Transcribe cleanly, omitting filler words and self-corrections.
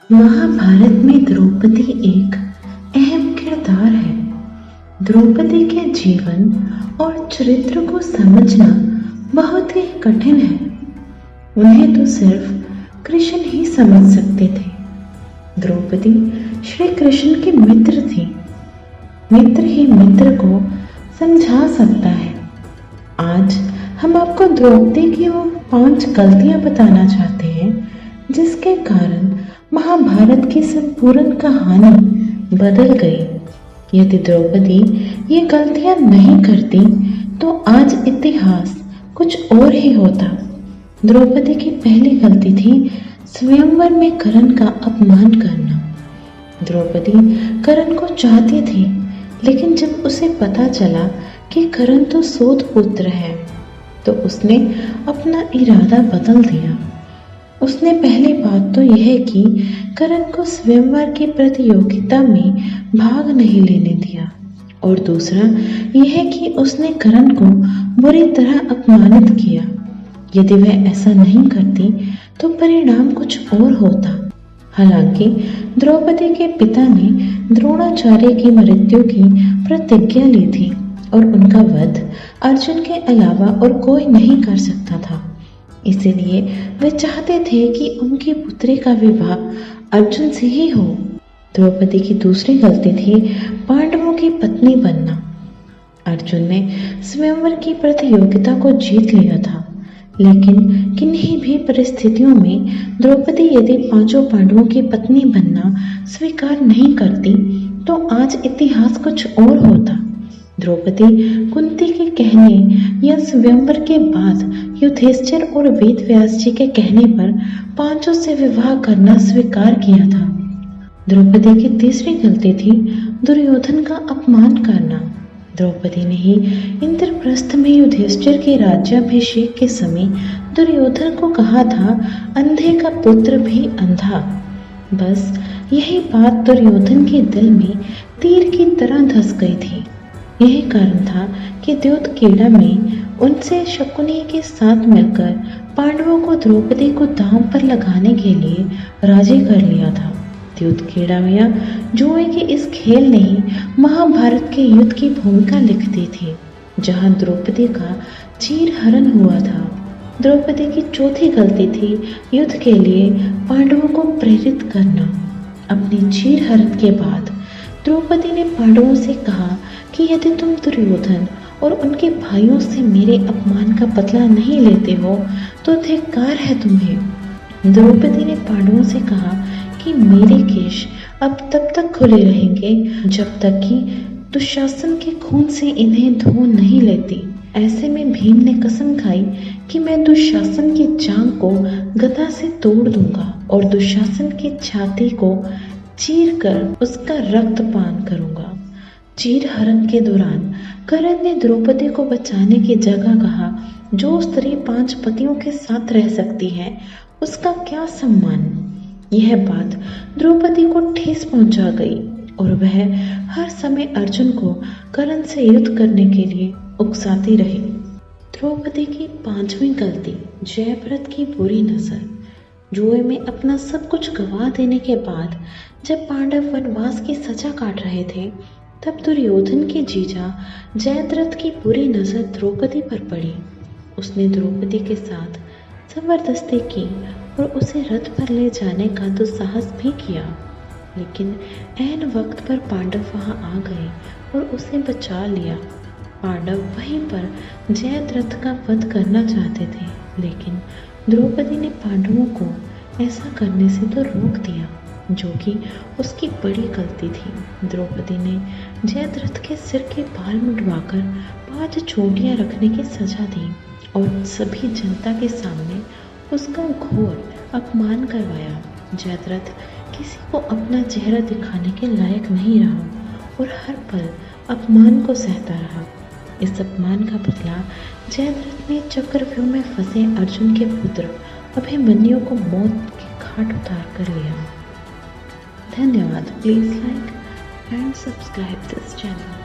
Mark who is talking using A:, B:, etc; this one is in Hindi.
A: महाभारत में द्रौपदी एक अहम किरदार है। द्रौपदी के जीवन और चरित्र को समझना बहुत ही कठिन है। उन्हें तो सिर्फ कृष्ण ही समझ सकते थे। द्रौपदी श्री कृष्ण की मित्र थी। मित्र ही मित्र को समझा सकता है। आज हम आपको द्रौपदी की वो 5 गलतियां बताना चाहते हैं जिसके कारण महाभारत की संपूर्ण कहानी बदल गई। यदि द्रौपदी ये गलतियां नहीं करती तो आज इतिहास कुछ और ही होता। द्रौपदी की पहली गलती थी स्वयंवर में कर्ण का अपमान करना। द्रौपदी कर्ण को चाहती थी, लेकिन जब उसे पता चला कि कर्ण तो सूत पुत्र है तो उसने अपना इरादा बदल दिया। उसने पहली बात तो यह कि कर्ण को स्वयंवर की प्रतियोगिता में भाग नहीं लेने दिया, और दूसरा यह कि उसने कर्ण को बुरी तरह अपमानित किया। यदि वह ऐसा नहीं करती तो परिणाम कुछ और होता। हालांकि द्रौपदी के पिता ने द्रोणाचार्य की मृत्यु की प्रतिज्ञा ली थी और उनका वध अर्जुन के अलावा और कोई नहीं कर सकता था। इसीलिए वे चाहते थे कि उनकी पुत्री का विवाह अर्जुन से ही हो। द्रौपदी की दूसरी गलती थी पांडवों की पत्नी बनना। अर्जुन ने स्वयंवर की प्रतियोगिता को जीत लिया था, लेकिन किन्हीं भी परिस्थितियों में द्रौपदी यदि 5 पांडवों की पत्नी बनना स्वीकार नहीं करती तो आज इतिहास कुछ और होता। द्रौपदी कुंती के कहने या स्वयंवर के बाद युधिष्ठिर और वेद व्यास जी के कहने पर 5 से विवाह करना स्वीकार किया था। द्रौपदी की तीसरी गलती थी दुर्योधन का अपमान करना। द्रौपदी ने ही इंद्रप्रस्थ में युधिष्ठिर के राज्याभिषेक के समय दुर्योधन को कहा था, अंधे का पुत्र भी अंधा। बस यही बात दुर्योधन के दिल में तीर की तरह धंस गई थी। यही कारण था कि द्योतकेला में उनसे शकुनी के साथ मिलकर पांडवों को द्रौपदी को दांव पर लगाने के लिए राजी कर लिया था। द्योतकेला में जुए के इस खेल ने ही महाभारत के युद्ध की भूमिका लिख दी थी, जहां द्रौपदी का चीरहरण हुआ था। द्रौपदी की चौथी गलती थी युद्ध के लिए पांडवों को प्रेरित करना। अपने चीरहरण के बाद द्रौपदी ने पांडवों से कहा कि यदि तुम दुर्योधन और उनके भाइयों से मेरे अपमान का बदला नहीं लेते हो तो धिक्कार है तुम्हें। द्रौपदी ने पांडवों से कहा कि मेरे केश अब तब तक खुले रहेंगे जब तक कि दुशासन के खून से इन्हें धो नहीं लेती। ऐसे में भीम ने कसम खाई कि मैं दुशासन की जांघ को गदा से तोड़ दूंगा और दुशासन की छाती को चीर कर उसका रक्त पान करूंगा। चीरहरण के दौरान कर्ण ने द्रौपदी को बचाने की जगह कहा, जो स्त्री 5 पतियों के साथ रह सकती है उसका क्या सम्मान। यह बात द्रौपदी को ठेस पहुंचा गई और वह हर समय अर्जुन को कर्ण से युद्ध करने के लिए उकसाती रही। द्रौपदी की 5वीं गलती जयद्रथ की बुरी नजर। जुए में अपना सब कुछ गवा देने के बाद जब पांडव वनवास की सजा काट रहे थे तब दुर्योधन के जीजा जयद्रथ की बुरी नजर द्रौपदी पर पड़ी। उसने द्रौपदी के साथ जबरदस्ती की और उसे रथ पर ले जाने का दुस्साहस भी किया, लेकिन ऐन वक्त पर पांडव वहां आ गए और उसे बचा लिया। पांडव वहीं पर जयद्रथ का वध करना चाहते थे, लेकिन द्रौपदी ने पांडवों को ऐसा करने से तो रोक दिया, जो कि उसकी बड़ी गलती थी। द्रौपदी ने जयद्रथ के सिर के बाल मुंडवाकर 5 चोटियां रखने की सजा दी और सभी जनता के सामने उसका घोर अपमान करवाया। जयद्रथ किसी को अपना चेहरा दिखाने के लायक नहीं रहा और हर पल अपमान को सहता रहा। इस अपमान का बदला जयद्रथ ने चक्रव्यूह में फंसे अर्जुन के पुत्र अभिमन्यु को मौत के घाट उतार कर लिया। धन्यवाद। Please like and subscribe this channel.